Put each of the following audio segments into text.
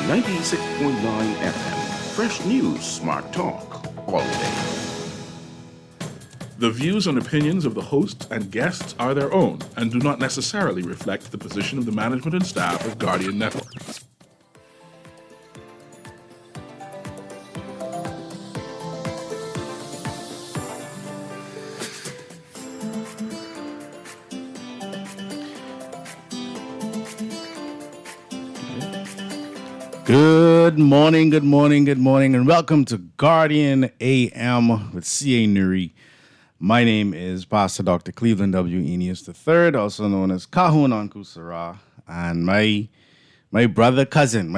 96.9 FM. Fresh news, smart talk, all day. The views and opinions of the hosts and guests are their own and do not necessarily reflect the position of the management and staff of Guardian Network. Good morning, and welcome to Guardian AM with C.A. Newry. My name is Pastor Dr. Cleveland W. Eneas III, also known as Kahun Anku Sarah, and my cousin,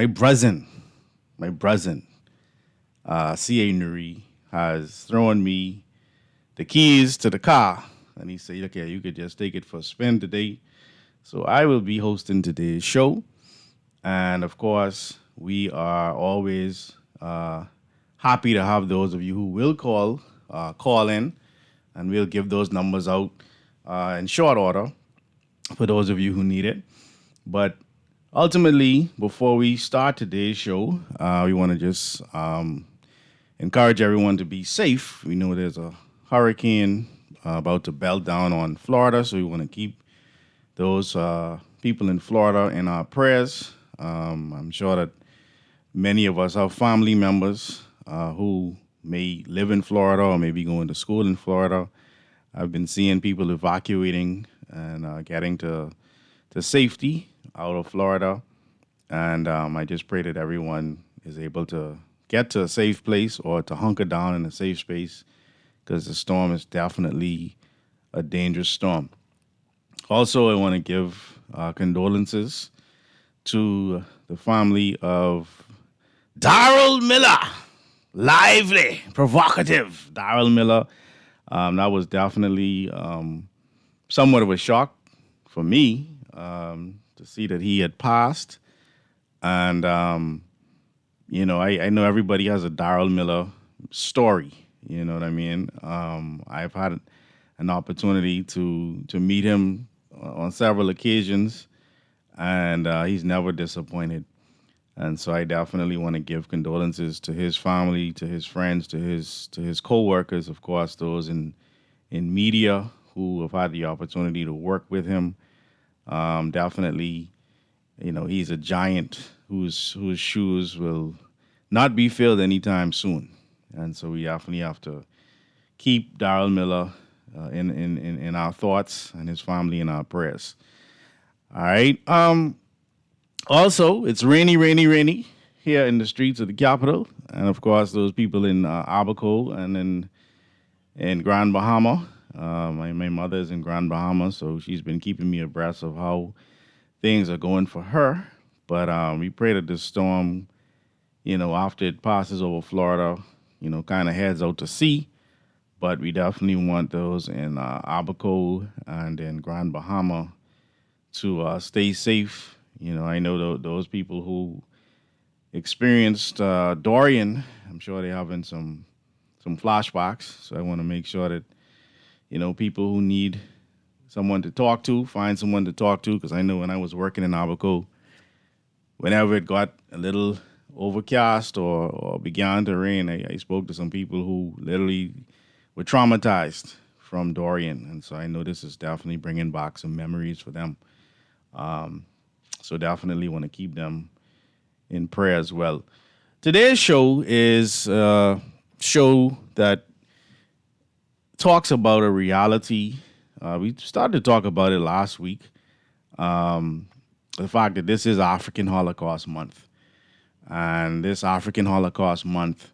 C.A. Newry, has thrown me the keys to the car, and he said, okay, you could just take it for a spin today. So I will be hosting today's show, and of course, we are always happy to have those of you who will call in, and we'll give those numbers out in short order for those of you who need it. But ultimately, before we start today's show, we want to just encourage everyone to be safe. We know there's a hurricane about to belt down on Florida, so we want to keep those people in Florida in our prayers. I'm sure that many of us have family members who may live in Florida or may be going to school in Florida. I've been seeing people evacuating and getting to safety out of Florida. And I just pray that everyone is able to get to a safe place or to hunker down in a safe space, because the storm is definitely a dangerous storm. Also, I want to give condolences to the family of Darrell Miller. Lively, provocative Darrell Miller. That was definitely somewhat of a shock for me to see that he had passed. And, I know everybody has a Darrell Miller story. You know what I mean? I've had an opportunity to meet him on several occasions, and he's never disappointed. And so I definitely want to give condolences to his family, to his friends, to his co-workers, of course, those in media who have had the opportunity to work with him. Definitely, he's a giant whose shoes will not be filled anytime soon. And so we definitely have to keep Darrell Miller in our thoughts, and his family in our prayers. All right. Also, it's rainy here in the streets of the capital. And, of course, those people in Abaco and in Grand Bahama. My mother is in Grand Bahama, so she's been keeping me abreast of how things are going for her. But we pray that this storm, after it passes over Florida, kind of heads out to sea. But we definitely want those in Abaco and in Grand Bahama to stay safe. I know those people who experienced Dorian, I'm sure they're having some flashbacks. So I want to make sure that, people who need someone to talk to, find someone to talk to, because I know when I was working in Abaco, whenever it got a little overcast or began to rain, I spoke to some people who literally were traumatized from Dorian. And so I know this is definitely bringing back some memories for them. So definitely want to keep them in prayer as well. Today's show is a show that talks about a reality. We started to talk about it last week. The fact that this is African Holocaust Month. And this African Holocaust Month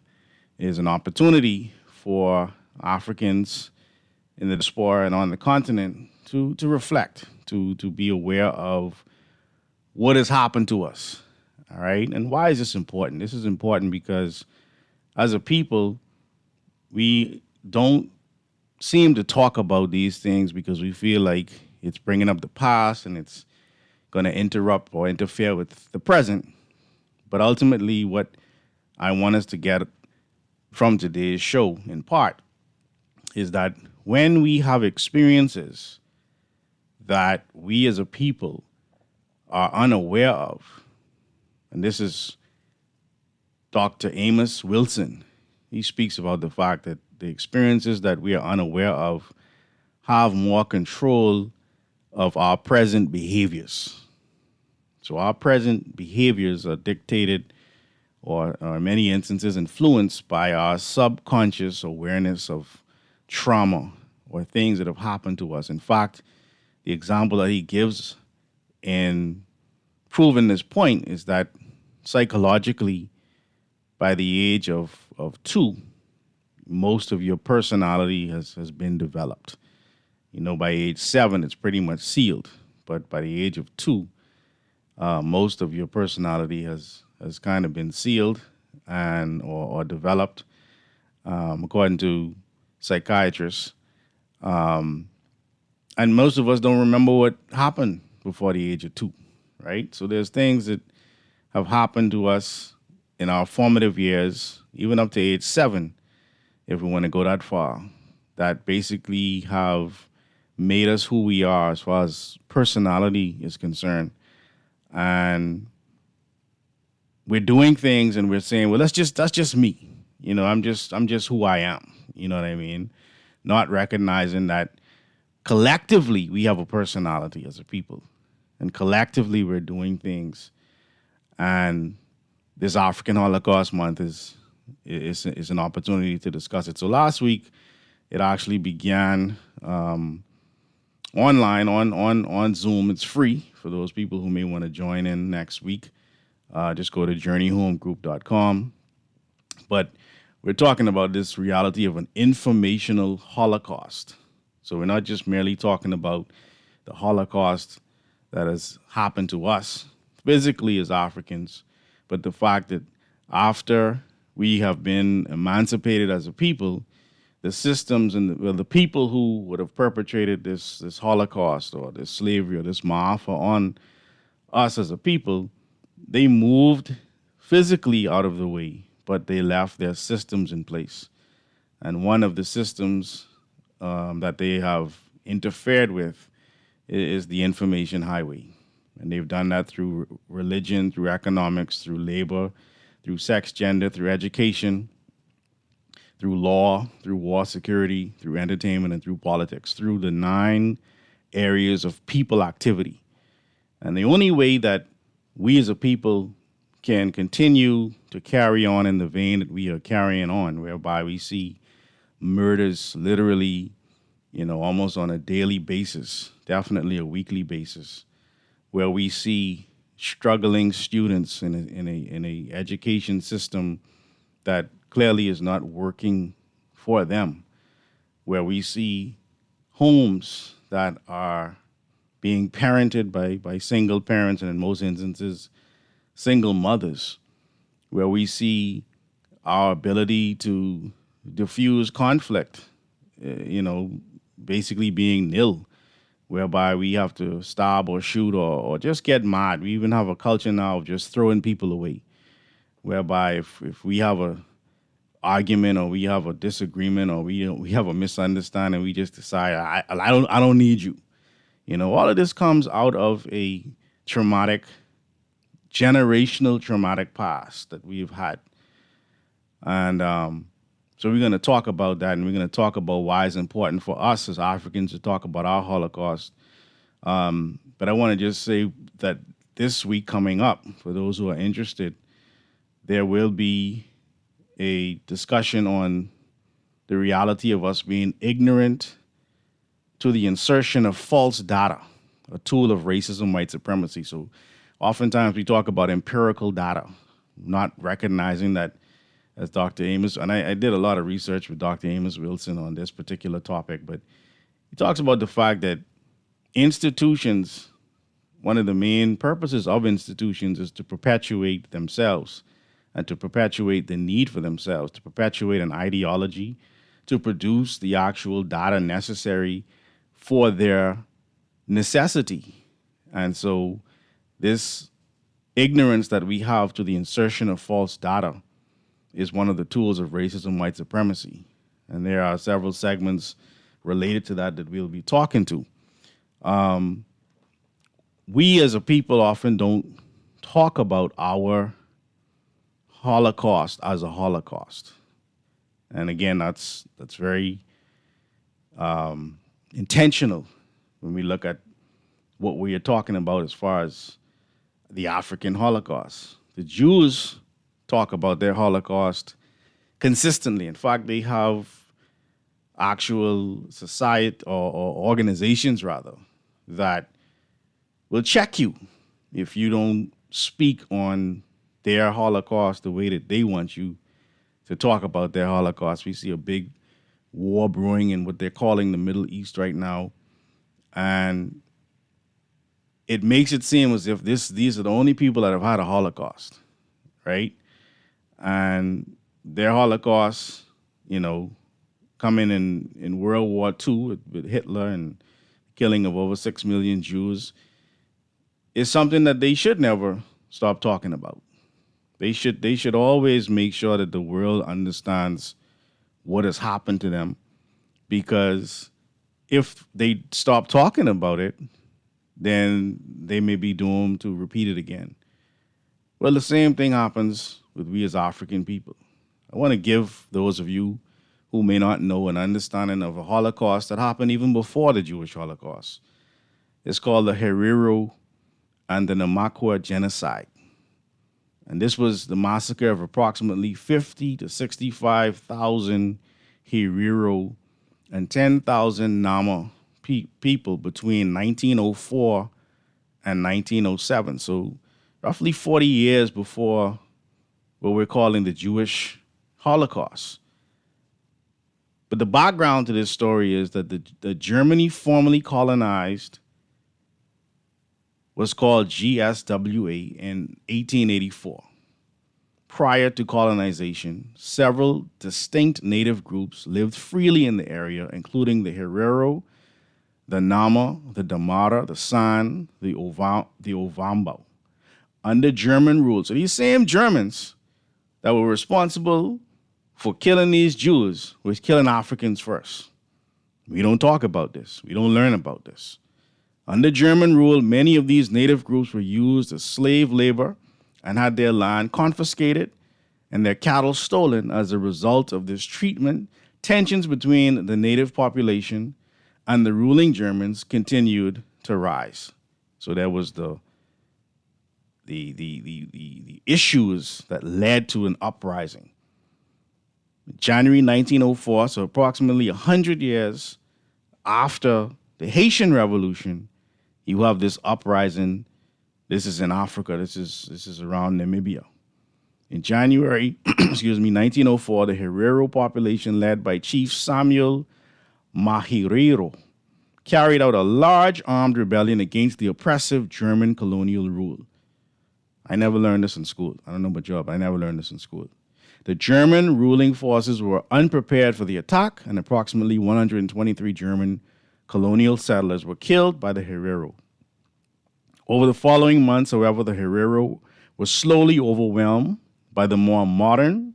is an opportunity for Africans in the diaspora and on the continent to reflect, to be aware of what has happened to us, all right? And why is this important? This is important because as a people, we don't seem to talk about these things because we feel like it's bringing up the past and it's going to interrupt or interfere with the present. But ultimately, what I want us to get from today's show, in part, is that when we have experiences that we as a people are unaware of, and this is Dr. Amos Wilson. He speaks about the fact that the experiences that we are unaware of have more control of our present behaviors. So our present behaviors are dictated or in many instances influenced by our subconscious awareness of trauma or things that have happened to us. In fact, the example that he gives in proving this point is that psychologically, by the age of 2, most of your personality has been developed. By age 7, it's pretty much sealed. But by the age of 2, most of your personality has kind of been sealed and or developed, according to psychiatrists. And most of us don't remember what happened before the age of 2, right? So there's things that have happened to us in our formative years, even up to age 7, if we want to go that far, that basically have made us who we are as far as personality is concerned. And we're doing things and we're saying, well, that's just me. I'm just who I am. You know what I mean? Not recognizing that collectively we have a personality as a people. And collectively we're doing things. And this African Holocaust Month is an opportunity to discuss it. So last week, it actually began online on Zoom. It's free for those people who may want to join in next week. Just go to journeyhomegroup.com. But we're talking about this reality of an informational Holocaust. So we're not just merely talking about the Holocaust that has happened to us physically as Africans, but the fact that after we have been emancipated as a people, the systems and the people who would have perpetrated this Holocaust or this slavery or this maafa on us as a people, they moved physically out of the way, but they left their systems in place. And one of the systems that they have interfered with is the information highway. And they've done that through religion, through economics, through labor, through sex, gender, through education, through law, through war security, through entertainment, and through politics, through the 9 areas of people activity. And the only way that we as a people can continue to carry on in the vein that we are carrying on, whereby we see murders literally, almost on a daily basis, definitely a weekly basis, where we see struggling students in a education system that clearly is not working for them, where we see homes that are being parented by single parents, and in most instances, single mothers, where we see our ability to diffuse conflict, basically being nil, whereby we have to stab or shoot or just get mad. We even have a culture now of just throwing people away, whereby if we have a argument or we have a disagreement or we have a misunderstanding, we just decide I don't need you. All of this comes out of a generational traumatic past that we've had. And so we're going to talk about that, and we're going to talk about why it's important for us as Africans to talk about our Holocaust. But I want to just say that this week coming up, for those who are interested, there will be a discussion on the reality of us being ignorant to the insertion of false data, a tool of racism, white supremacy. So oftentimes we talk about empirical data, not recognizing that, as Dr. Amos, and I did a lot of research with Dr. Amos Wilson on this particular topic, but he talks about the fact that institutions, one of the main purposes of institutions is to perpetuate themselves and to perpetuate the need for themselves, to perpetuate an ideology, to produce the actual data necessary for their necessity. And so this ignorance that we have to the insertion of false data is one of the tools of racism, white supremacy. And there are several segments related to that we'll be talking to. We as a people often don't talk about our Holocaust as a Holocaust. And again, that's very intentional when we look at what we are talking about as far as the African Holocaust. The Jews talk about their Holocaust consistently. In fact, they have actual society or organizations rather that will check you if you don't speak on their Holocaust the way that they want you to talk about their Holocaust. We see a big war brewing in what they're calling the Middle East right now. And it makes it seem as if these are the only people that have had a Holocaust, right? And their Holocaust, coming in World War II with Hitler and killing of over 6 million Jews, is something that they should never stop talking about. They should always make sure that the world understands what has happened to them, because if they stop talking about it, then they may be doomed to repeat it again. Well, the same thing happens with we as African people. I want to give those of you who may not know an understanding of a Holocaust that happened even before the Jewish Holocaust. It's called the Herero and the Namakwa genocide. And this was the massacre of approximately 50 to 65,000 Herero and 10,000 Nama people between 1904 and 1907. So roughly 40 years before what we're calling the Jewish Holocaust. But the background to this story is that the Germany formerly colonized was called GSWA in 1884. Prior to colonization, several distinct native groups lived freely in the area, including the Herero, the Nama, the Damara, the San, the Ovambo, under German rule. So these same Germans that were responsible for killing these Jews was killing Africans first. We don't talk about this. We don't learn about this. Under German rule, many of these native groups were used as slave labor and had their land confiscated and their cattle stolen as a result of this treatment. Tensions between the native population and the ruling Germans continued to rise. So there was the issues that led to an uprising. January 1904, so approximately 100 years after the Haitian Revolution, you have this uprising. This is in Africa. This is around Namibia. In January, 1904, the Herero population, led by Chief Samuel Mahirero, carried out a large armed rebellion against the oppressive German colonial rule. I never learned this in school. I don't know about you, but I never learned this in school. The German ruling forces were unprepared for the attack, and approximately 123 German colonial settlers were killed by the Herero. Over the following months, however, the Herero was slowly overwhelmed by the more modern,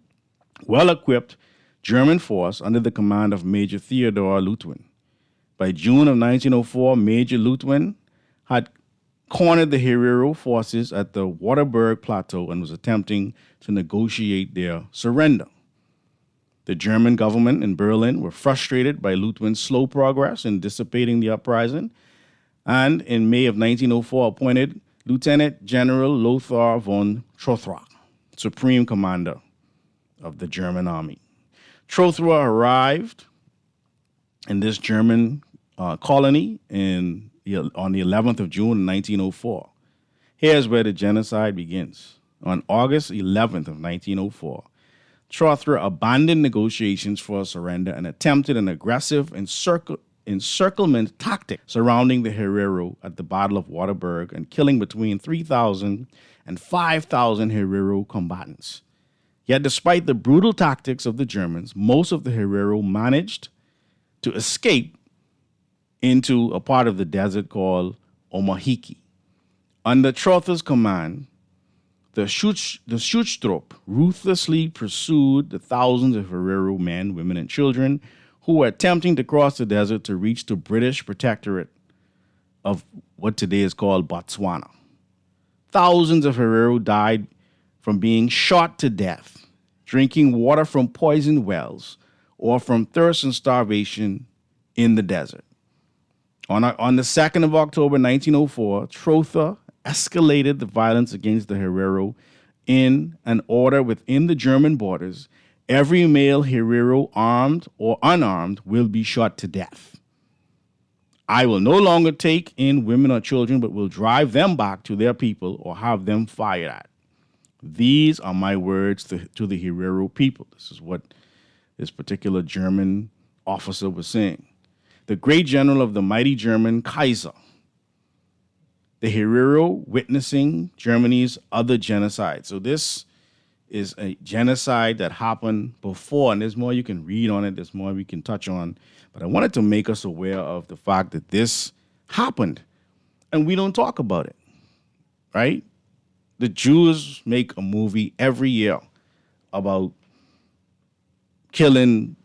well-equipped German force under the command of Major Theodor Lutwin. By June of 1904, Major Lutwin had cornered the Herero forces at the Waterberg Plateau and was attempting to negotiate their surrender. The German government in Berlin were frustrated by Lutwin's slow progress in dissipating the uprising, and in May of 1904 appointed Lieutenant General Lothar von Trotha, Supreme Commander of the German Army. Trotha arrived in this German colony on the 11th of June 1904. Here's where the genocide begins. On August 11th of 1904, Trotha abandoned negotiations for a surrender and attempted an aggressive encirclement tactic surrounding the Herero at the Battle of Waterberg and killing between 3,000 and 5,000 Herero combatants. Yet despite the brutal tactics of the Germans, most of the Herero managed to escape into a part of the desert called Omahiki. Under Trotha's command, the Schutztruppe ruthlessly pursued the thousands of Herero men, women, and children who were attempting to cross the desert to reach the British protectorate of what today is called Botswana. Thousands of Herero died from being shot to death, drinking water from poisoned wells, or from thirst and starvation in the desert. On the 2nd of October, 1904, Trotha escalated the violence against the Herero in an order within the German borders. Every male Herero, armed or unarmed, will be shot to death. I will no longer take in women or children, but will drive them back to their people or have them fired at. These are my words to the Herero people. This is what this particular German officer was saying. The great general of the mighty German Kaiser, the Herero witnessing Germany's other genocide. So this is a genocide that happened before, and there's more you can read on it, there's more we can touch on. But I wanted to make us aware of the fact that this happened, and we don't talk about it, right? The Jews make a movie every year about killing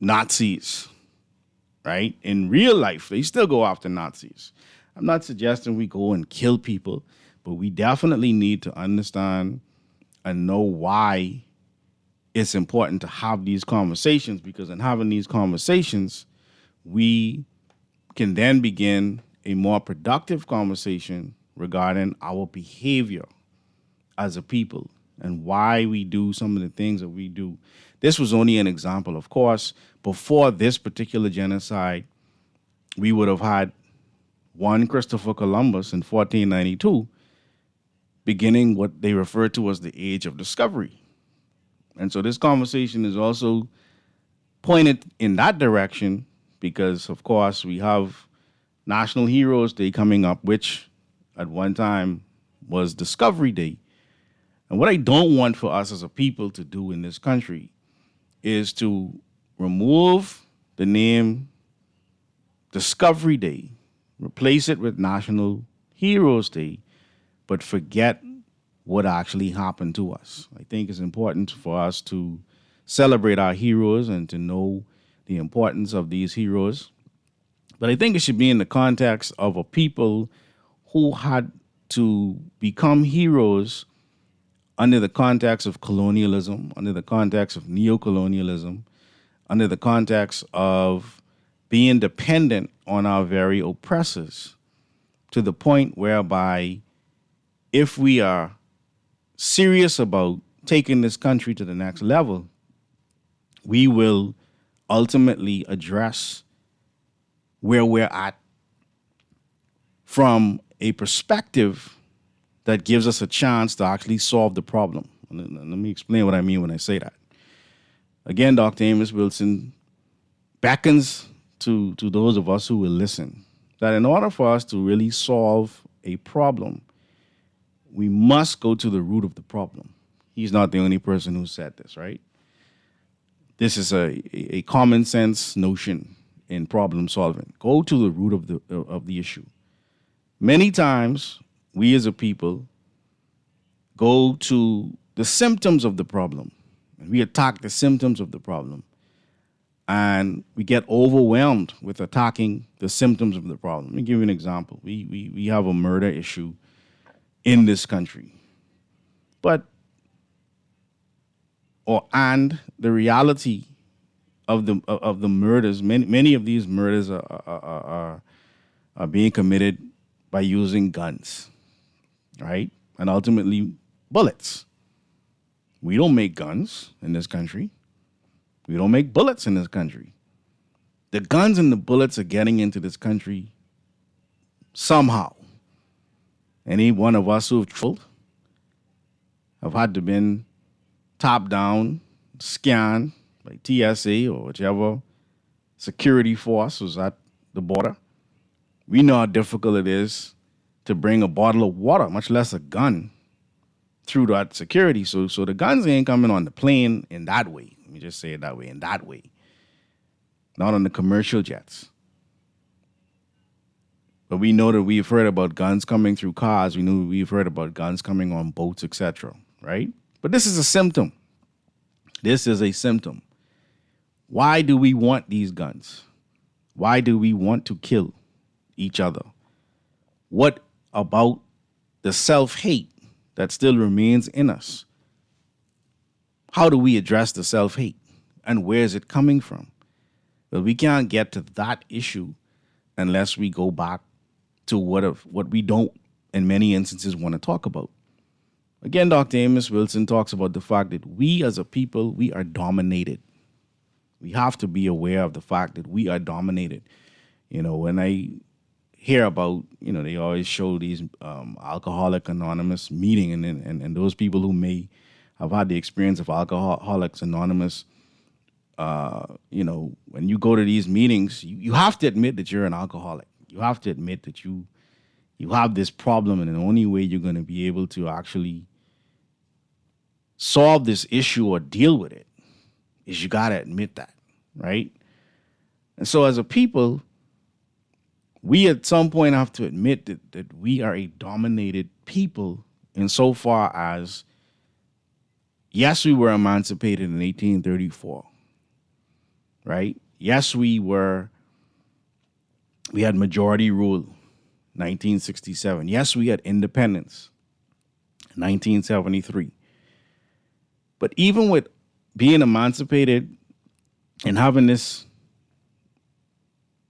Nazis, right? In real life, they still go after Nazis. I'm not suggesting we go and kill people, but we definitely need to understand and know why it's important to have these conversations, because in having these conversations, we can then begin a more productive conversation regarding our behavior as a people and why we do some of the things that we do. This was only an example. Of course, before this particular genocide, we would have had one Christopher Columbus in 1492, beginning what they refer to as the Age of Discovery. And so this conversation is also pointed in that direction because, of course, we have National Heroes Day coming up, which at one time was Discovery Day. And what I don't want for us as a people to do in this country is to remove the name Discovery Day, replace it with National Heroes Day, but forget what actually happened to us. I think it's important for us to celebrate our heroes and to know the importance of these heroes. But I think it should be in the context of a people who had to become heroes under the context of colonialism, under the context of neocolonialism, under the context of being dependent on our very oppressors, to the point whereby if we are serious about taking this country to the next level, we will ultimately address where we're at from a perspective that gives us a chance to actually solve the problem. Let me explain what I mean when I say that. Again, Dr. Amos Wilson beckons to those of us who will listen that in order for us to really solve a problem, we must go to the root of the problem. He's not the only person who said this, right? This is a common sense notion in problem solving. Go to the root of the issue. Many times, we as a people go to the symptoms of the problem, and we attack the symptoms of the problem, and we get overwhelmed with attacking the symptoms of the problem. Let me give you an example. We have a murder issue in this country, and the reality of the murders, many of these murders are being committed by using guns, right? And ultimately, bullets. We don't make guns in this country. We don't make bullets in this country. The guns and the bullets are getting into this country somehow. Any one of us who have traveled have had to been top down, scanned by TSA or whichever security force was at the border. We know how difficult it is to bring a bottle of water, much less a gun, through that security. So the guns ain't coming on the plane in that way. Let me just say it that way, in that way. Not on the commercial jets. But we know that we've heard about guns coming through cars. We've heard about guns coming on boats, etc., right? But this is a symptom. This is a symptom. Why do we want these guns? Why do we want to kill each other? What about the self-hate that still remains in us how do we address the self-hate and where is it coming from? Well, we can't get to that issue unless we go back to what we don't, in many instances, want to talk about. Again, Dr. Amos Wilson talks about the fact that we as a people, we are dominated. We have to be aware of the fact that we are dominated. When I hear about, they always show these Alcoholic Anonymous meeting, and those people who may have had the experience of Alcoholics Anonymous, when you go to these meetings, you have to admit that you're an alcoholic. You have to admit that you have this problem, and the only way you're going to be able to actually solve this issue or deal with it is you got to admit that, right? And so as a people, we at some point have to admit that we are a dominated people insofar as, yes, we were emancipated in 1834, right? Yes, we had majority rule, 1967. Yes, we had independence, 1973. But even with being emancipated and having this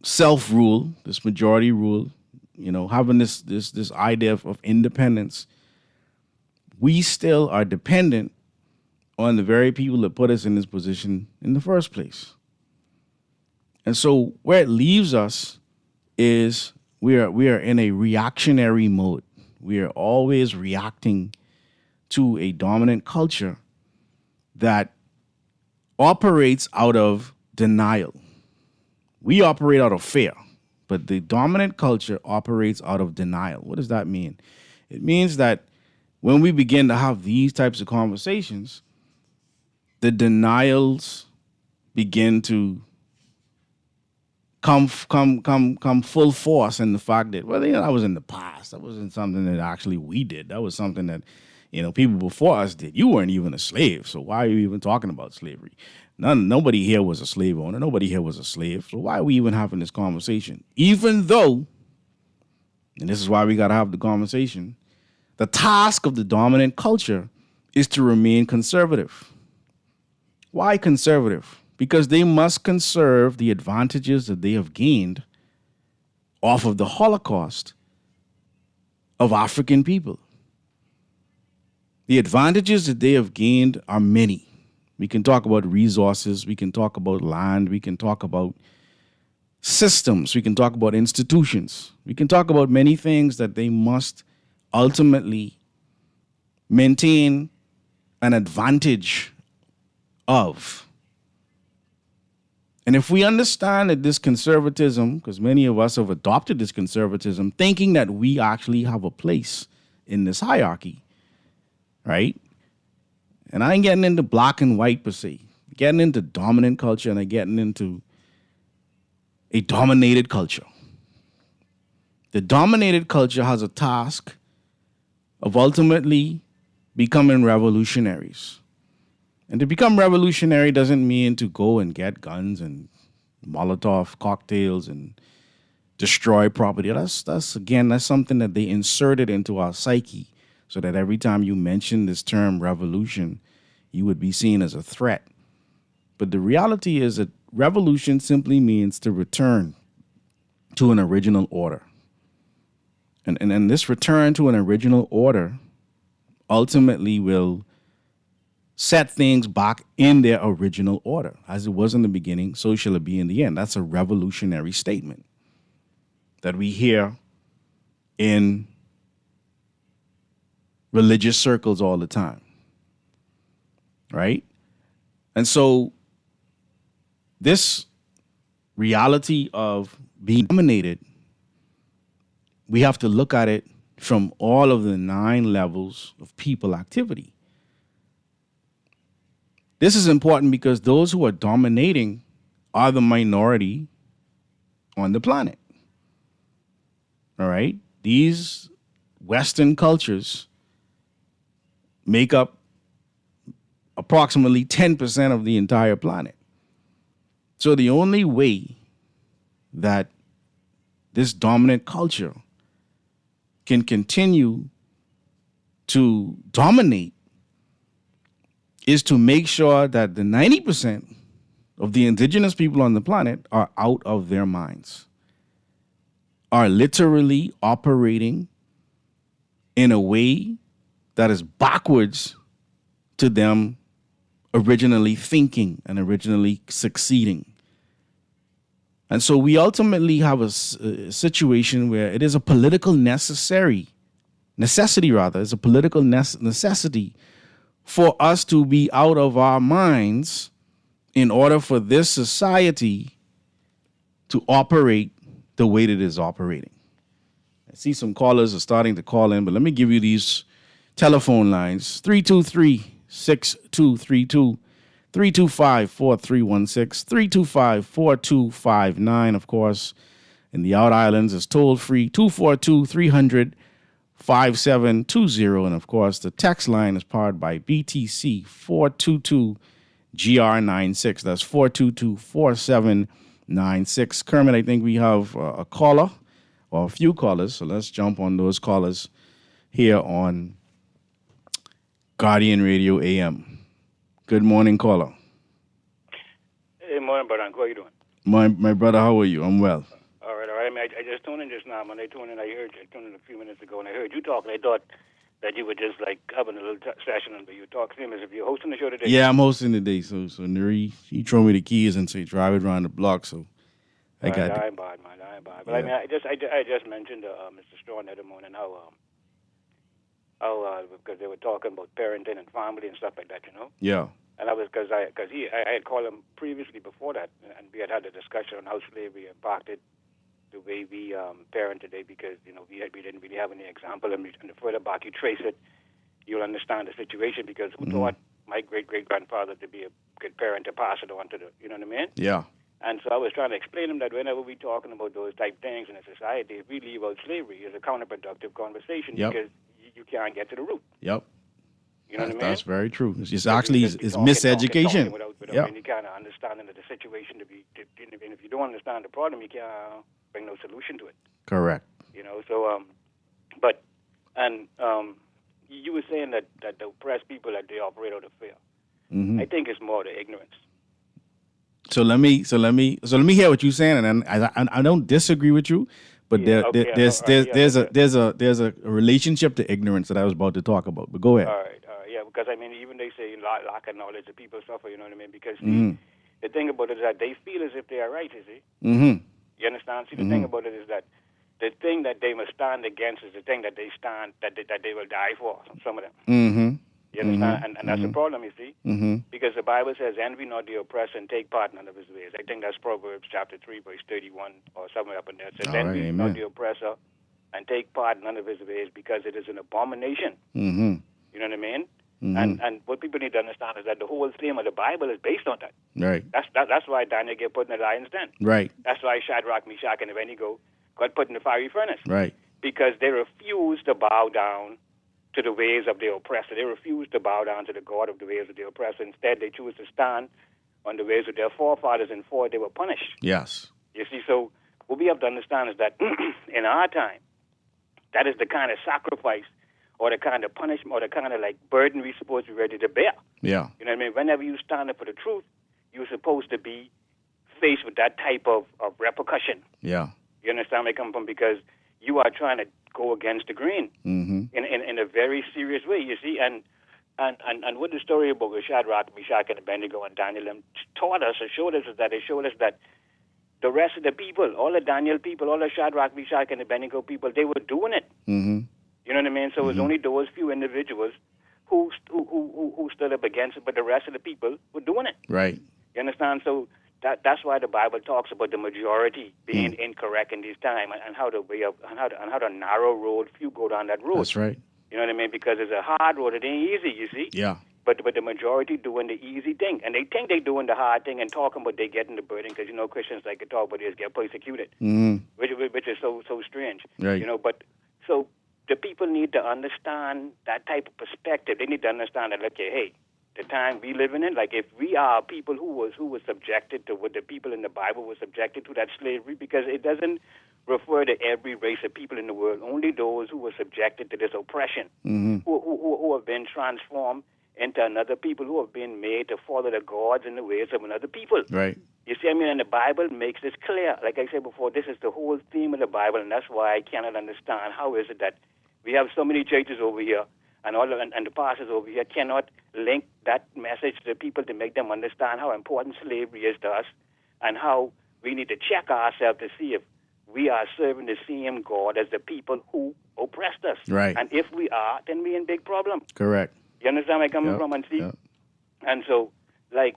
self-rule, this majority rule, having this idea of independence, we still are dependent on the very people that put us in this position in the first place. And so where it leaves us is we are in a reactionary mode. We are always reacting to a dominant culture that operates out of denial. We operate out of fear, but the dominant culture operates out of denial. What does that mean? It means that when we begin to have these types of conversations, the denials begin to come full force in the fact that, that was in the past. That wasn't something that actually we did. That was something that, people before us did. You weren't even a slave, so why are you even talking about slavery? Nobody here was a slave owner. Nobody here was a slave. So why are we even having this conversation? Even though, and this is why we got to have the conversation, the task of the dominant culture is to remain conservative. Why conservative? Because they must conserve the advantages that they have gained off of the Holocaust of African people. The advantages that they have gained are many. We can talk about resources. We can talk about land. We can talk about systems. We can talk about institutions. We can talk about many things that they must ultimately maintain an advantage of. And if we understand that this conservatism, because many of us have adopted this conservatism, thinking that we actually have a place in this hierarchy, right? And I ain't getting into black and white per se. Getting into dominant culture and I'm getting into a dominated culture. The dominated culture has a task of ultimately becoming revolutionaries. And to become revolutionary doesn't mean to go and get guns and Molotov cocktails and destroy property. That's something that they inserted into our psyche so that every time you mention this term revolution, you would be seen as a threat. But the reality is that revolution simply means to return to an original order. And this return to an original order ultimately will set things back in their original order. As it was in the beginning, so shall it be in the end. That's a revolutionary statement that we hear in religious circles all the time, right? And so this reality of being dominated, we have to look at it from all of the 9 levels of people activity. This is important because those who are dominating are the minority on the planet. All right? These Western cultures make up approximately 10% of the entire planet. So the only way that this dominant culture can continue to dominate is to make sure that the 90% of the indigenous people on the planet are out of their minds, are literally operating in a way that is backwards to them originally thinking and originally succeeding. And so we ultimately have a situation where it is a political necessity, it's a political necessity for us to be out of our minds in order for this society to operate the way that it is operating. I see some callers are starting to call in, but let me give you these telephone lines. 323-6232, 325-4316, 325-4259. Of course, in the Out Islands, it's toll-free, 242-300-5720. And, of course, the text line is powered by BTC 422-GR96. That's 422-4796. Kermit, I think we have a caller or a few callers, so let's jump on those callers here on Guardian Radio AM. Good morning, caller. Hey, morning, brother. How are you doing? My brother, how are you? I'm well. All right. I mean, I just tuned in just now. When I tuned in, I tuned in a few minutes ago, and I heard you talk, and I thought that you were just like having a little session, but you talk same as if you're hosting the show today. Yeah, I'm hosting today. So Newry, he throw me the keys and say drive it around the block. So I got it. I ain't bad, man. But yeah. I mean, I just mentioned Mr. Strawn the other morning how because they were talking about parenting and family and stuff like that, you know. Yeah. And I was because I had called him previously before that, and we had a discussion on how slavery impacted the way we parent today, because you know we didn't really have any example, and the further back you trace it, you'll understand the situation, because who taught my great-great-grandfather to be a good parent to pass it on to the, you know what I mean? Yeah. And so I was trying to explain to him that whenever we're talking about those type things in a society, if we leave out slavery, it's a counterproductive conversation, because you can't get to the root. Yep. You know what I mean? That's very true. It's actually it's miseducation. Talking without any kind of understanding of the situation and if you don't understand the problem, you can't bring no solution to it. Correct. You know, so you were saying that the oppressed people, that they operate out of fear. Mm-hmm. I think it's more the ignorance. So let me hear what you're saying, and I don't disagree with you, but there's a relationship to ignorance that I was about to talk about. But go ahead. All right, yeah, because I mean, even they say lack of knowledge that people suffer. You know what I mean? Because the thing about it is that they feel as if they are right. You see? Mm-hmm. You understand? See, the thing about it is that the thing that they must stand against is the thing that they will die for. Some of them. Mm-hmm. You understand? And that's the problem, you see? Mm-hmm. Because the Bible says, envy not the oppressor and take part in none of his ways. I think that's Proverbs chapter 3, verse 31, or somewhere up in there. It says, envy not the oppressor and take part in none of his ways, because it is an abomination. Mm-hmm. You know what I mean? Mm-hmm. And what people need to understand is that the whole theme of the Bible is based on that. Right. That's why Daniel get put in the lion's den. Right. That's why Shadrach, Meshach, and Abednego got put in the fiery furnace. Right. Because they refused to bow down to the ways of the oppressor. They refused to bow down to the God of the ways of the oppressor. Instead, they chose to stand on the ways of their forefathers, and for it they were punished. Yes. You see, so what we have to understand is that in our time, that is the kind of sacrifice or the kind of punishment or the kind of like burden we're supposed to be ready to bear. Yeah. You know what I mean? Whenever you stand up for the truth, you're supposed to be faced with that type of repercussion. Yeah. You understand where I come from? Because you are trying to go against the grain in a very serious way, you see. And what the story about Shadrach, Meshach, and Abednego and Daniel taught us or showed us is that it showed us that the rest of the people, all the Daniel people, all the Shadrach, Meshach, and Abednego people, they were doing it. Mm-hmm. You know what I mean? So it was only those few individuals who stood up against it, but the rest of the people were doing it. Right. You understand? So that's why the Bible talks about the majority being incorrect in this time, and how the narrow road, few go down that road. That's right. You know what I mean? Because it's a hard road. It ain't easy, you see. Yeah. But the majority doing the easy thing, and they think they doing the hard thing and talking about they getting the burden, because you know Christians like to talk about this, get persecuted, which is so strange. Right. You know, but so the people need to understand that type of perspective. They need to understand that, okay, hey, the time we living in, like if we are people who was subjected to what the people in the Bible were subjected to, that slavery, because it doesn't refer to every race of people in the world, only those who were subjected to this oppression, who have been transformed into another people who have been made to follow the gods and the ways of another people. Right. You see, I mean, and the Bible makes this clear. Like I said before, this is the whole theme of the Bible, and that's why I cannot understand how is it that we have so many churches over here and and the pastors over here cannot link that message to the people to make them understand how important slavery is to us and how we need to check ourselves to see if we are serving the same God as the people who oppressed us. Right. And if we are, then we're in big problem. Correct. You understand where I'm coming from? And see, and so, like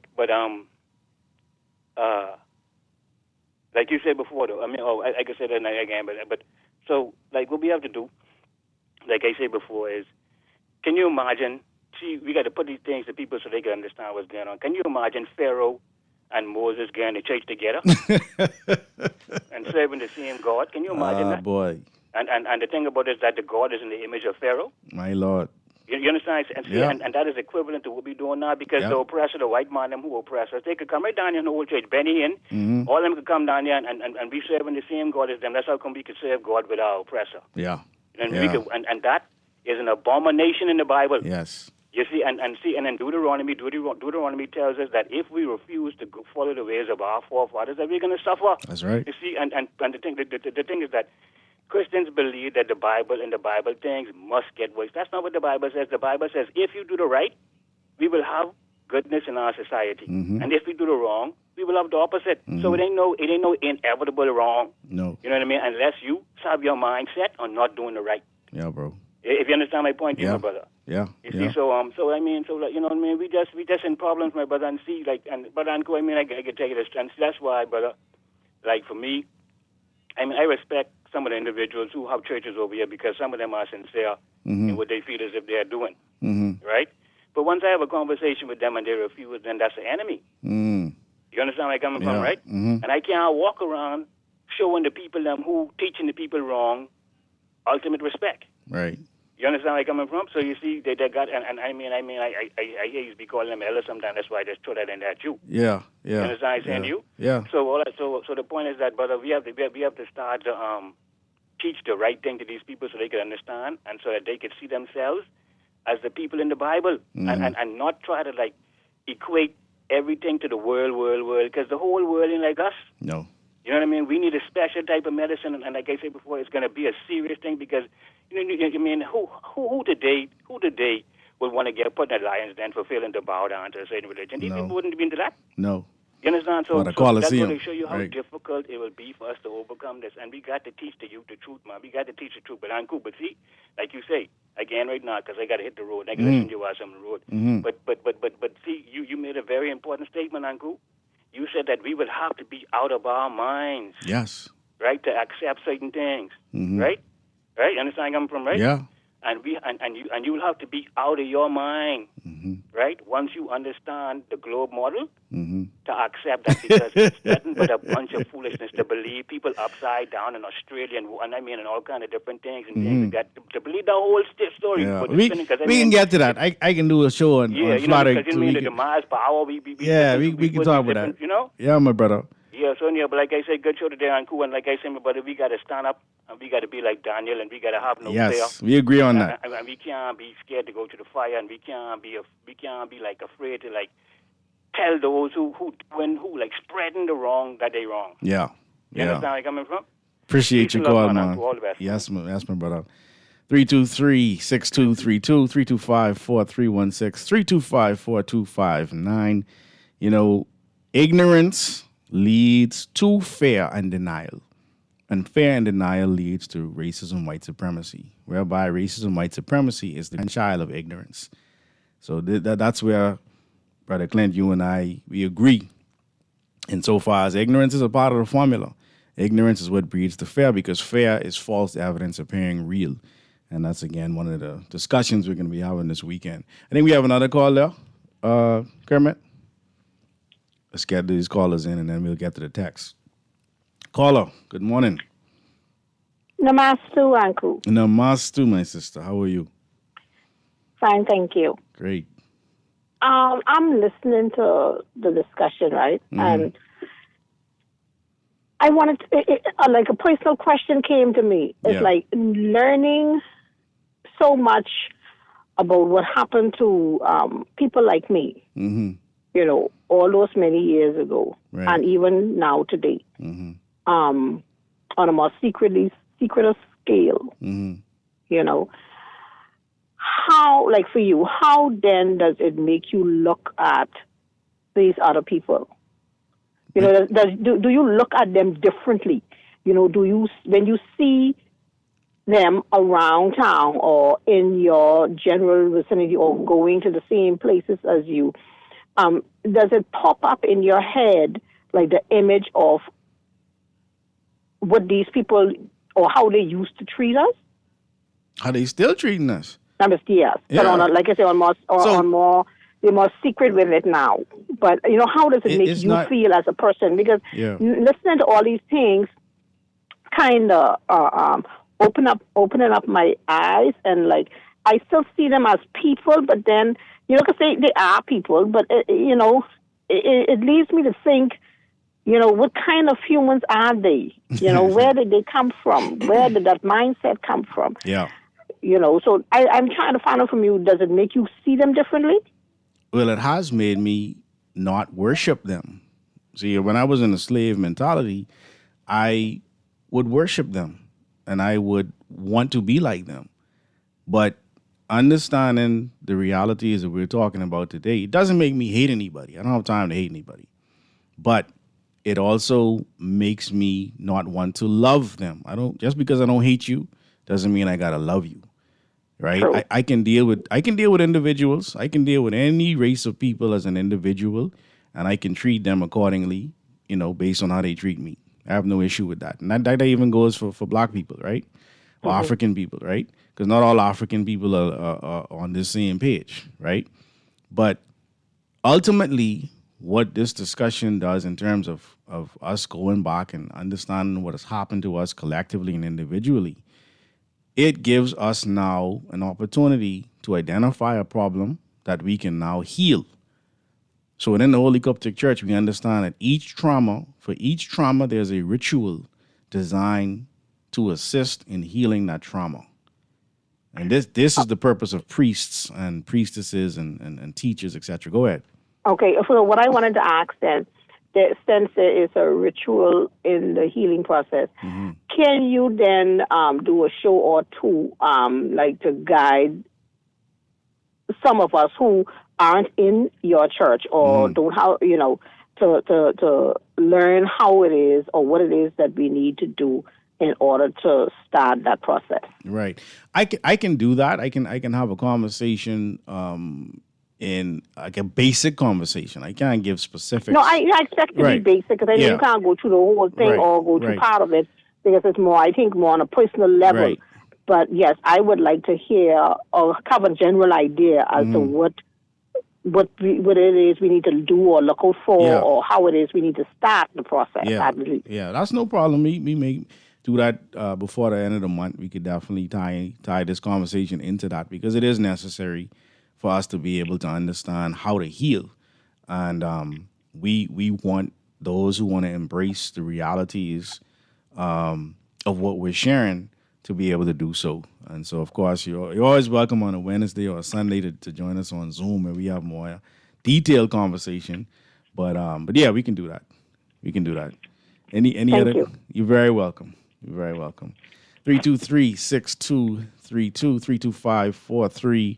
you said before, though, I mean, I can say that again, but so, like, what we have to do, like I said before, is, can you imagine, see, we got to put these things to people so they can understand what's going on. Can you imagine Pharaoh and Moses getting the church together and serving the same God? Can you imagine that? Boy. And the thing about it is that the God is in the image of Pharaoh. My Lord. You understand? And, see, and that is equivalent to what we're doing now because the oppressor, the white man, them who oppress us, they could come right down here in the old church, Benny in, all of them could come down here and be serving the same God as them. That's how come we could serve God with our oppressor. Yeah. And we could, and that is an abomination in the Bible. Yes. You see, and then Deuteronomy tells us that if we refuse to follow the ways of our forefathers, that we're going to suffer. That's right. You see, and the thing is that Christians believe that the Bible and the Bible things must get worse. That's not what the Bible says. The Bible says if you do the right, we will have goodness in our society, and if we do the wrong, we will have the opposite. So it ain't no inevitable wrong. No. You know what I mean? Unless you have your mindset on not doing the right. Yeah, bro. If you understand my point, my brother. Yeah. You see, so I mean, so you know what I mean. We just in problems, my brother, and see, like, and brother, and I mean, I can take it as, and that's why, brother. Like for me, I mean, I respect some of the individuals who have churches over here because some of them are sincere in what they feel as if they are doing, right? But once I have a conversation with them and they refuse, then that's the enemy. You understand where I'm coming from, right? And I can't walk around showing the people them who teaching the people wrong ultimate respect. Right. You understand where I'm coming from? So you see, they got, and I hear you be calling them elders sometimes. That's why I just throw that in there too. Yeah. You understand what I'm saying to you? Yeah. So the point is that, brother, we have to start to teach the right thing to these people so they can understand and so that they can see themselves as the people in the Bible and not try to like equate everything to the world because the whole world ain't like us. No. You know what I mean? We need a special type of medicine, and like I said before, it's going to be a serious thing because, you know, I mean, who today would want to get put in a lion's den for failing to bow down to a certain religion? These people wouldn't be into that. No. You understand? So that's going to show you how difficult it will be for us to overcome this, and we got to teach the youth the truth, man. We got to teach the truth, but I'm cool. But see, like you say, again right now, because I got to hit the road, I can listen to you while I'm on the road. But see, you made a very important statement, Uncle. You said that we would have to be out of our minds. Yes. Right, to accept certain things. Right? Right? You understand where I'm coming from, right? Yeah. And you will have to be out of your mind. Right? Once you understand the globe model, to accept that because it's nothing but a bunch of foolishness to believe people upside down in Australia and I mean and all kind of different things and things like that to believe the whole story. Yeah. We can get to that. I can do a show on Florida. Because the Mars power. We can talk about that. You know? Yeah, my brother. Yeah, so but like I said, good show today on Cool, and like I said, my brother, we got to stand up and we got to be like Daniel and we got to have no fear. Yes, we agree on that. And we can't be scared to go to the fire, and we can't be like afraid to like tell those who like spreading the wrong that they wrong. Yeah. You understand where I'm coming from? Appreciate your call, man. All the best. Yes, my brother. 323-6232, 325-4316, 325-4259. You know, ignorance leads to fear and denial. And fear and denial leads to racism, white supremacy, whereby racism, white supremacy is the child of ignorance. So that's where, Brother Clint, you and I, we agree. Insofar as ignorance is a part of the formula. Ignorance is what breeds the fear because fear is false evidence appearing real. And that's, again, one of the discussions we're going to be having this weekend. I think we have another call there. Kermit? Let's get these callers in, and then we'll get to the text. Caller, good morning. Namaste, Uncle. Namaste, my sister. How are you? Fine, thank you. Great. I'm listening to the discussion, right? And I wanted to, like a personal question came to me. It's like learning so much about what happened to people like me, all those many years ago, Right. and even now today, on a more secretive scale, how, like for you, how then does it make you look at these other people? Do you look at them differently? Do you, when you see them around town or in your general vicinity or going to the same places as you, does it pop up in your head like the image of what these people or how they used to treat us? How they still treating us? Yes, Yeah. but like I say, on more, they're more secret with it now. But how does it make you feel as a person? Because listening to all these things kind of opening up my eyes, and like I still see them as people, but then because they are people, but it leads me to think, what kind of humans are they? Where did they come from? Where did that mindset come from? Yeah. So I'm trying to find out from you, does it make you see them differently? Well, it has made me not worship them. See, when I was in a slave mentality, I would worship them and I would want to be like them. But understanding the realities that we're talking about today, it doesn't make me hate anybody. I don't have time to hate anybody. But it also makes me not want to love them. Just because I don't hate you doesn't mean I gotta love you. Right? I can deal with individuals. I can deal with any race of people as an individual, and I can treat them accordingly, based on how they treat me. I have no issue with that. And that even goes for black people, right? Or African people, right? Because not all African people are on the same page, right? But ultimately, what this discussion does in terms of us going back and understanding what has happened to us collectively and individually, it gives us now an opportunity to identify a problem that we can now heal. So within the Holy Coptic Church, we understand that for each trauma, there's a ritual designed to assist in healing that trauma. And this is the purpose of priests and priestesses and teachers, etc. Go ahead. Okay, so what I wanted to ask then, since there is a ritual in the healing process, can you then do a show or two, like to guide some of us who aren't in your church or don't have, to learn how it is or what it is that we need to do in order to start that process? Right. I can do that. I can have a conversation in like a basic conversation. I can't give specifics. No, I expect it to be basic because I know you can't go through the whole thing or go through part of it because it's more, I think, more on a personal level. Right. But yes, I would like to hear or have a general idea as to what it is we need to do or look out for or how it is we need to start the process. Yeah, that's no problem. We may do that before the end of the month. We could definitely tie this conversation into that because it is necessary for us to be able to understand how to heal. And we want those who want to embrace the realities of what we're sharing to be able to do so. And so, of course, you're always welcome on a Wednesday or a Sunday to join us on Zoom and we have more detailed conversation. But yeah, we can do that. We can do that. Any other? You. You're very welcome. You're very welcome. 323-6232, 325-4316,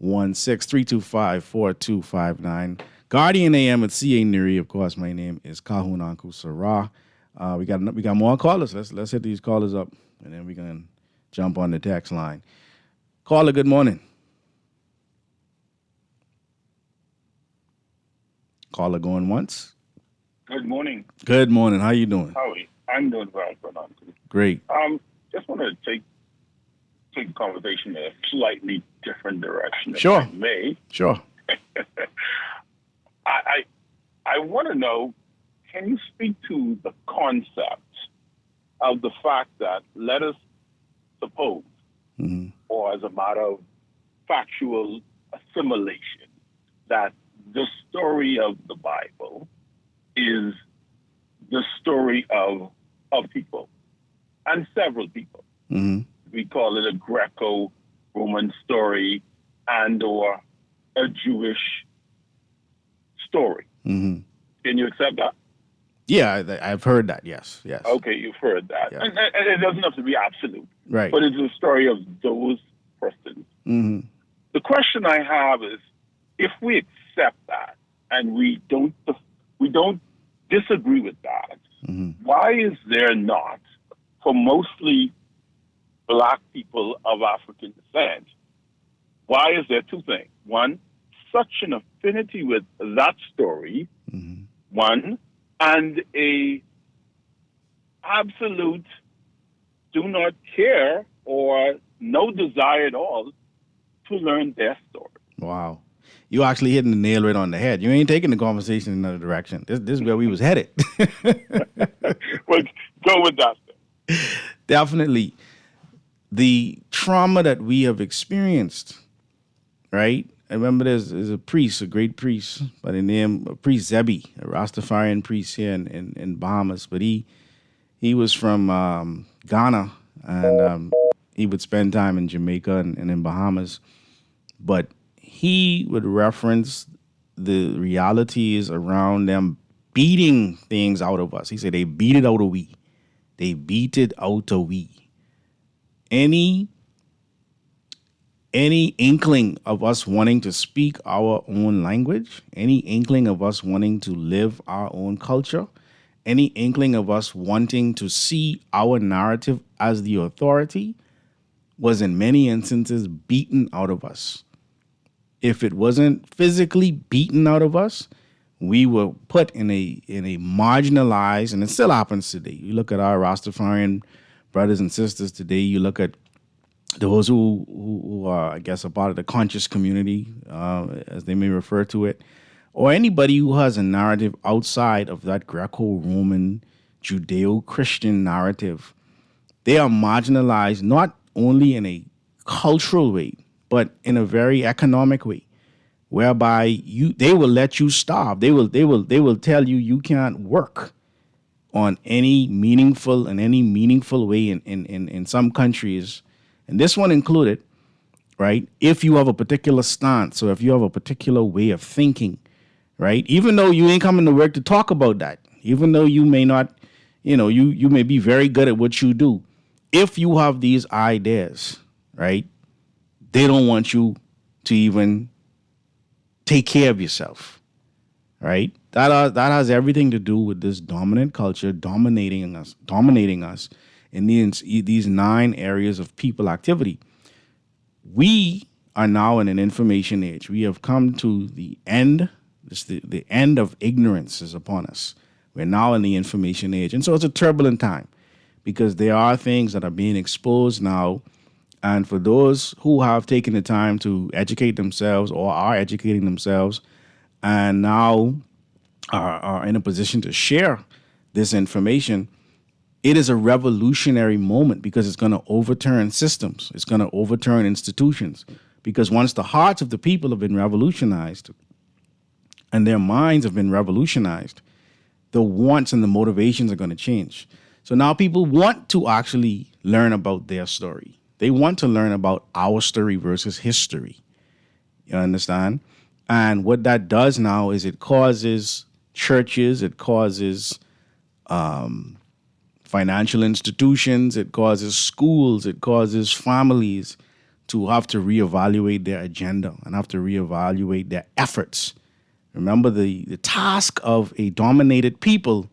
325-4259. Guardian AM at CA Newry. Of course, my name is Kahun Anku Sarah. We got more callers. Let's hit these callers up, and then we're gonna jump on the text line. Caller, good morning. Caller going once. Good morning. Good morning. How you doing? How are you? I'm doing well, Fernando. Great. Just want to take the conversation in a slightly different direction. Sure. If I may. Sure. I want to know, can you speak to the concept of the fact that, let us suppose, or as a matter of factual assimilation, that the story of the Bible is the story of people, and several people. We call it a Greco-Roman story, and or a Jewish story. Mm-hmm. Can you accept that? Yeah, I've heard that. Yes. Okay, you've heard that. Yeah. And it doesn't have to be absolute. Right. But it's a story of those persons. Mm-hmm. The question I have is, if we accept that and we don't disagree with that, why is there not, for mostly Black people of African descent, why is there two things? One, such an affinity with that story, one, and a absolute do not care or no desire at all to learn their story. Wow. You actually hitting the nail right on the head. You ain't taking the conversation in another direction. This is where we was headed. Well, go with that. Definitely. The trauma that we have experienced, right? I remember there's a priest, a great priest by the name of Priest Zebi, a Rastafarian priest here in Bahamas. But he was from Ghana, and he would spend time in Jamaica and in Bahamas. But he would reference the realities around them beating things out of us. He said they beat it out of we. They beat it out of we. Any inkling of us wanting to speak our own language, any inkling of us wanting to live our own culture, any inkling of us wanting to see our narrative as the authority was in many instances beaten out of us. If it wasn't physically beaten out of us, we were put in a marginalized, and it still happens today. You look at our Rastafarian brothers and sisters today, you look at those who are, I guess, a part of the conscious community, as they may refer to it, or anybody who has a narrative outside of that Greco-Roman, Judeo-Christian narrative, they are marginalized not only in a cultural way, but in a very economic way, whereby they will let you starve. They will tell you can't work on any meaningful way in some countries, and this one included, right? If you have a particular stance or if you have a particular way of thinking, right? Even though you ain't coming to work to talk about that, even though you may not, you may be very good at what you do. If you have these ideas, right, they don't want you to even take care of yourself, right? That has everything to do with this dominant culture dominating us in these 9 areas of people activity. We are now in an information age. We have come to the end. The end of ignorance is upon us. We're now in the information age. And so it's a turbulent time because there are things that are being exposed now. And for those who have taken the time to educate themselves or are educating themselves and now are in a position to share this information, it is a revolutionary moment because it's going to overturn systems. It's going to overturn institutions. Because once the hearts of the people have been revolutionized and their minds have been revolutionized, the wants and the motivations are going to change. So now people want to actually learn about their story. They want to learn about our story versus history. You understand? And what that does now is it causes churches, it causes financial institutions, it causes schools, it causes families to have to reevaluate their agenda and have to reevaluate their efforts. Remember, the task of a dominated people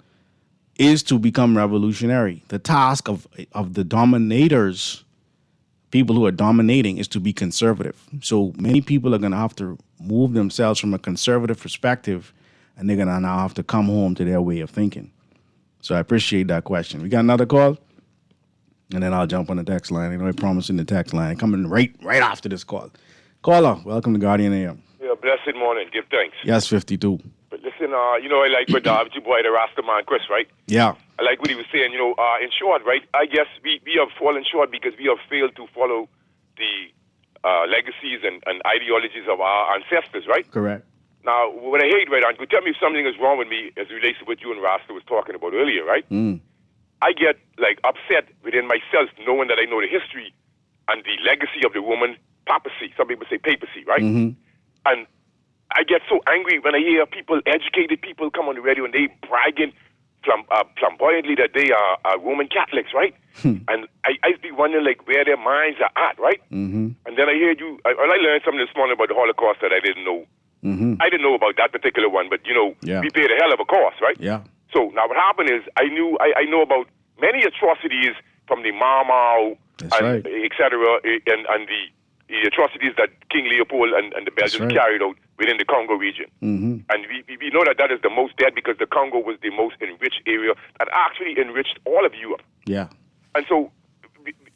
is to become revolutionary. The task of the dominators, people who are dominating, is to be conservative. So many people are going to have to move themselves from a conservative perspective, and they're going to now have to come home to their way of thinking. So I appreciate that question. We got another call? And then I'll jump on the text line. I promised in the text line. Coming right after this call. Caller, welcome to Guardian AM. Yeah, blessed morning. Give thanks. Yes, 52. But listen, I like what your boy, the Rasta man, Chris, right? Yeah. I like what he was saying. In short, right, I guess we have fallen short because we have failed to follow the legacies and ideologies of our ancestors, right? Correct. Now, what I hate, right, and tell me if something is wrong with me as it relates to what you and Rasta was talking about earlier, right? I get, upset within myself knowing that I know the history and the legacy of the woman papacy. Some people say papacy, right? Mm-hmm. And I get so angry when I hear people, educated people, come on the radio and they bragging flamboyantly that they are Roman Catholics, right? And I be wondering like where their minds are at, right? Mm-hmm. And then I hear you. I learned something this morning about the Holocaust that I didn't know. Mm-hmm. I didn't know about that particular one, but we paid a hell of a cost, right? Yeah. So now what happened is I know about many atrocities from the Mau Mau and et cetera, and the atrocities that King Leopold and the Belgians carried out within the Congo region. Mm-hmm. And we know that is the most dead because the Congo was the most enriched area that actually enriched all of Europe. Yeah. And so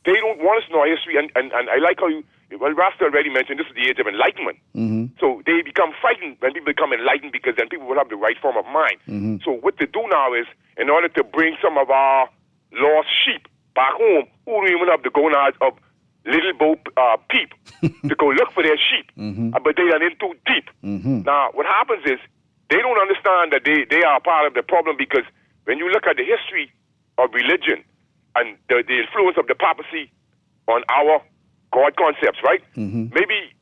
they don't want us to know our history. And I like how Rasta already mentioned this is the age of enlightenment. Mm-hmm. So they become frightened when people become enlightened because then people will have the right form of mind. Mm-hmm. So what they do now is, in order to bring some of our lost sheep back home, who don't even have the gonads of Little Bo Peep to go look for their sheep, but they are in too deep. Mm-hmm. Now, what happens is they don't understand that they are part of the problem because when you look at the history of religion and the influence of the papacy on our God concepts, right? Mm-hmm. Maybe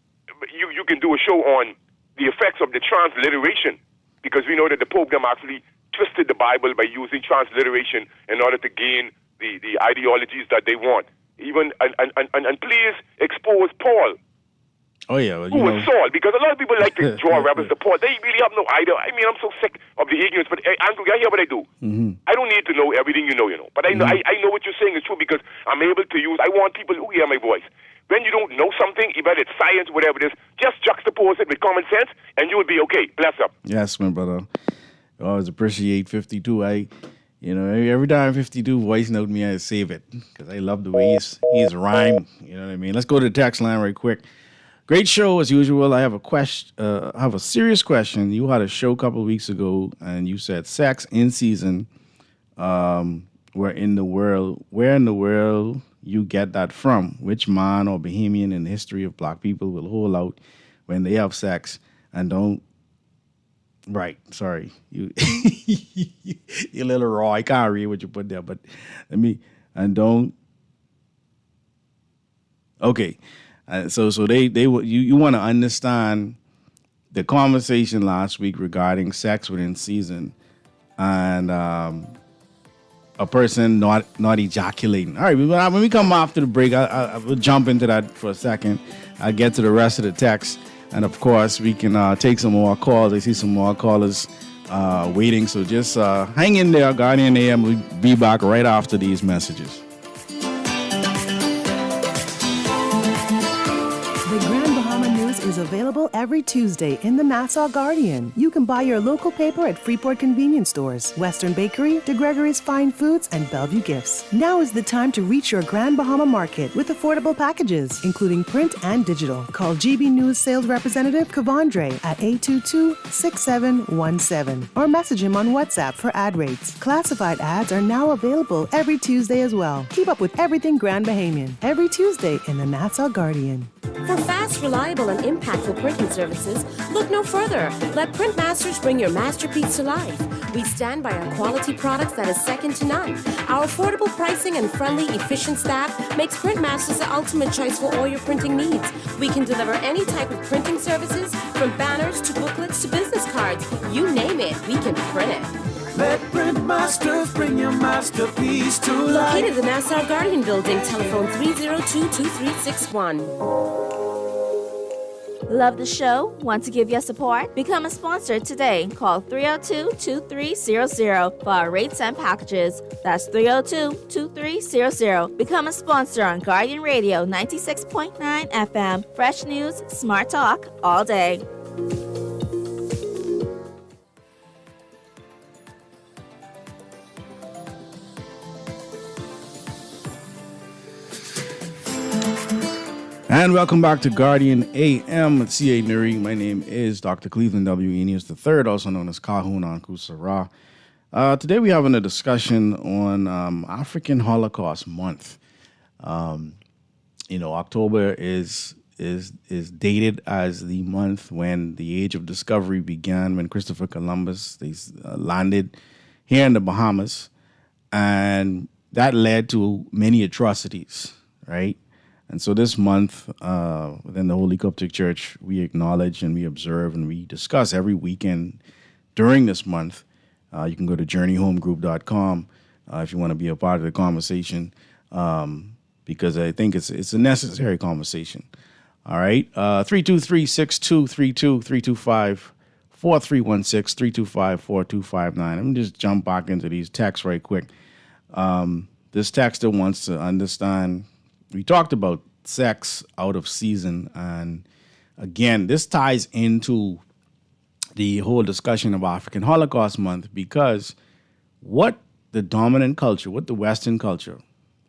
you can do a show on the effects of the transliteration because we know that the Pope them actually twisted the Bible by using transliteration in order to gain the ideologies that they want. Even and please expose Paul. Oh yeah, well, who was Saul? Because a lot of people like to draw reference to Paul. They really have no idea. I mean, I'm so sick of the ignorance. But Andrew, I hear what I do. Mm-hmm. I don't need to know everything you know. But I know I know what you're saying is true because I'm able to use. I want people who hear my voice. When you don't know something, either it's science, whatever it is, just juxtapose it with common sense, and you will be okay. Bless up. Yes, my brother. I always appreciate 52. Every time 52 voice note me, I save it because I love the way he's rhyme. You know what I mean? Let's go to the text line right quick. Great show as usual. I have a question. Have a serious question. You had a show a couple of weeks ago, and you said sex in season. Where in the world you get that from? Which man or Bahamian in the history of black people will hold out when they have sex and don't? Right, sorry, you're a little raw. I can't read what you put there, but don't. Okay, so you want to understand the conversation last week regarding sex within season and a person not ejaculating. All right, when we come after the break, I will jump into that for a second. I'll get to the rest of the text. And, of course, we can take some more calls. I see some more callers waiting. So just hang in there, Guardian AM. We'll be back right after these messages. The Grand Bahama News is available every Tuesday in the Nassau Guardian. You can buy your local paper at Freeport convenience stores, Western Bakery, De Gregory's Fine Foods, and Bellevue Gifts. Now is the time to reach your Grand Bahama market with affordable packages, including print and digital. Call GB News sales representative Kavandre at 822-6717 or message him on WhatsApp for ad rates. Classified ads are now available every Tuesday as well. Keep up with everything Grand Bahamian every Tuesday in the Nassau Guardian. For fast, reliable, and impactful printing services, look no further. Let Printmasters bring your masterpiece to life. We stand by our quality products that is second to none. Our affordable pricing and friendly, efficient staff makes Printmasters the ultimate choice for all your printing needs. We can deliver any type of printing services, from banners to booklets to business cards. You name it, we can print it. Let Printmasters bring your masterpiece to life. Located in the Nassau Guardian Building, telephone 302-2361. Love the show? Want to give your support? Become a sponsor today. Call 302-2300 for our rates and packages. That's 302-2300. Become a sponsor on Guardian Radio 96.9 FM. Fresh news, smart talk, all day. And welcome back to Guardian AM at CA Newry. My name is Dr. Cleveland W. Eneas III, also known as Kahun Anku Sarah. Today we're having a discussion on African Holocaust Month. October is dated as the month when the Age of Discovery began, when Christopher Columbus landed here in the Bahamas, and that led to many atrocities, right? And so this month, within the Holy Coptic Church, we acknowledge and we observe and we discuss every weekend during this month. You can go to journeyhomegroup.com if you want to be a part of the conversation, because I think it's a necessary conversation. All right. 323-6232, 325-4316, 325-4259. Let me just jump back into these texts right quick. This texter wants to understand, we talked about sex out of season. And again, this ties into the whole discussion of African Holocaust Month, because what the dominant culture, what the Western culture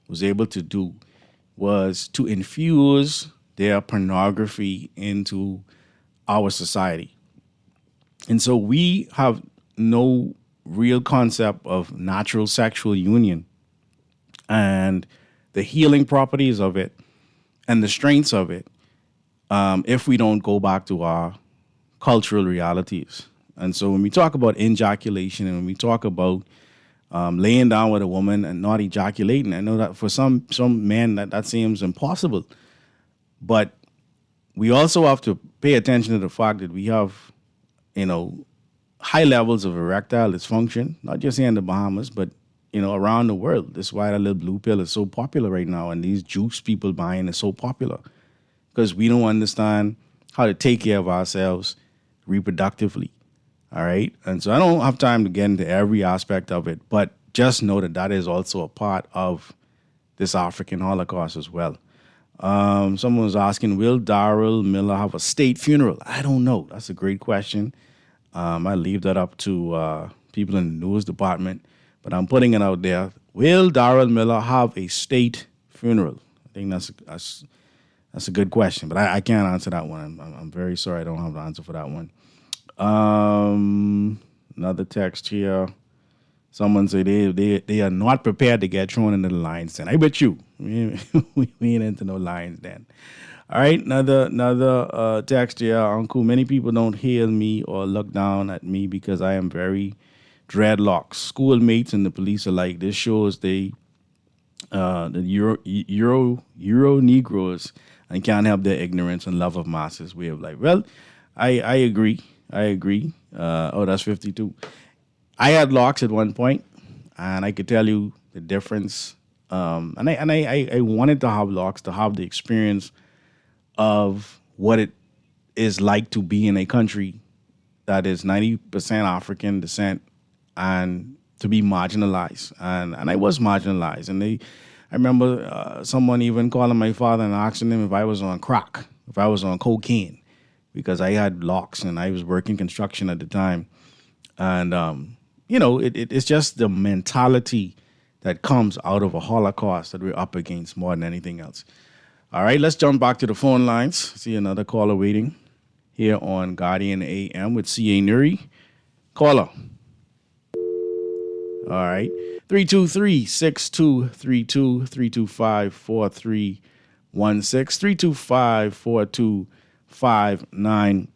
was able to do was to infuse their pornography into our society. And so we have no real concept of natural sexual union and the healing properties of it and the strengths of it if we don't go back to our cultural realities. And so when we talk about ejaculation and when we talk about laying down with a woman and not ejaculating, I know that for some men that seems impossible. But we also have to pay attention to the fact that we have, high levels of erectile dysfunction, not just here in the Bahamas, but, around the world. This is why that little blue pill is so popular right now, and these juice people buying is so popular, because we don't understand how to take care of ourselves reproductively. All right. And so I don't have time to get into every aspect of it, but just know that is also a part of this African Holocaust as well. Someone was asking, will Darrell Miller have a state funeral? I don't know. That's a great question. I leave that up to people in the news department, but I'm putting it out there. Will Darrell Miller have a state funeral? I think that's a good question, but I can't answer that one. I'm very sorry I don't have the answer for that one. Another text here. Someone said they are not prepared to get thrown into the lion's den. I bet you. We ain't into no lion's den. All right, another text here. Uncle, many people don't hail me or look down at me because I am very dreadlocks. Schoolmates and the police alike. This shows the Euro Negroes and can't help their ignorance and love of masses way of life. Well, I agree. That's 52. I had locks at one point, and I could tell you the difference. And I wanted to have locks to have the experience of what it is like to be in a country that is 90% African descent and to be marginalized. And I was marginalized. And I remember someone even calling my father and asking him if I was on crack, if I was on cocaine, because I had locks and I was working construction at the time. And, it's just the mentality that comes out of a Holocaust that we're up against more than anything else. All right, let's jump back to the phone lines. See another caller waiting here on Guardian AM with C.A. Newry. Caller. All right, 323-6232, 325-4316,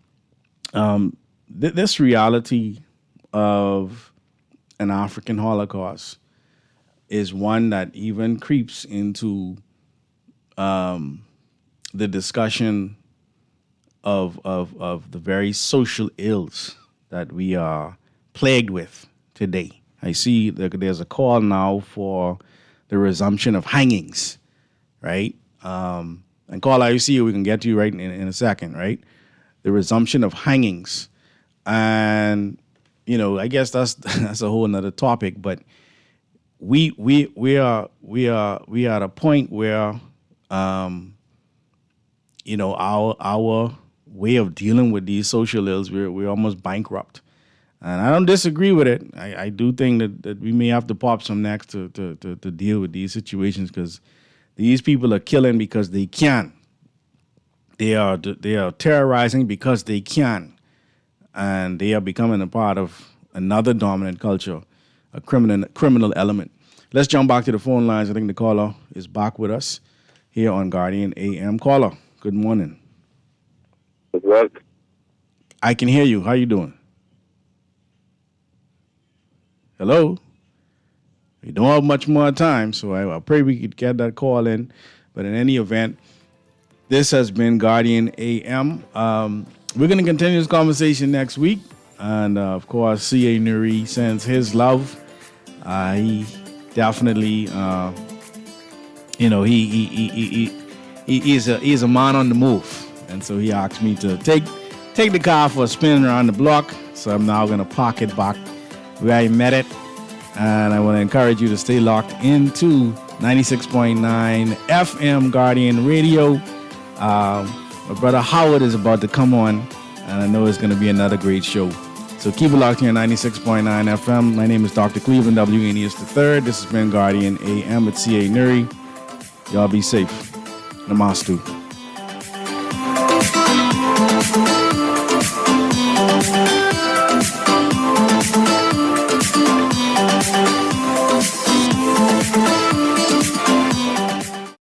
325-4259. This reality of an African Holocaust is one that even creeps into the discussion of the very social ills that we are plagued with today. I see there's a call now for the resumption of hangings, right? And call IUC, we can get to you right in a second, right? The resumption of hangings. And, I guess that's a whole nother topic, but we are at a point where our way of dealing with these social ills, we're almost bankrupt. And I don't disagree with it. I do think that we may have to pop some necks to deal with these situations, because these people are killing because they can. They are terrorizing because they can. And they are becoming a part of another dominant culture, a criminal element. Let's jump back to the phone lines. I think the caller is back with us here on Guardian AM. Caller, good morning. Good work. I can hear you. How you doing? Hello? We don't have much more time, so I pray we could get that call in. But in any event, This has been Guardian AM. We're going to continue this conversation next week. And, of course, C.A. Newry sends his love. He definitely, he is a man on the move. And so he asked me to take the car for a spin around the block. So I'm now going to park it back where I met it. And I want to encourage you to stay locked into 96.9 FM Guardian Radio. My brother Howard is about to come on, and I know it's going to be another great show. So keep it locked here on 96.9 FM. My name is Dr. Cleveland W. Aeneas III. This has been Guardian AM with C.A. Newry. Y'all be safe. Namaste.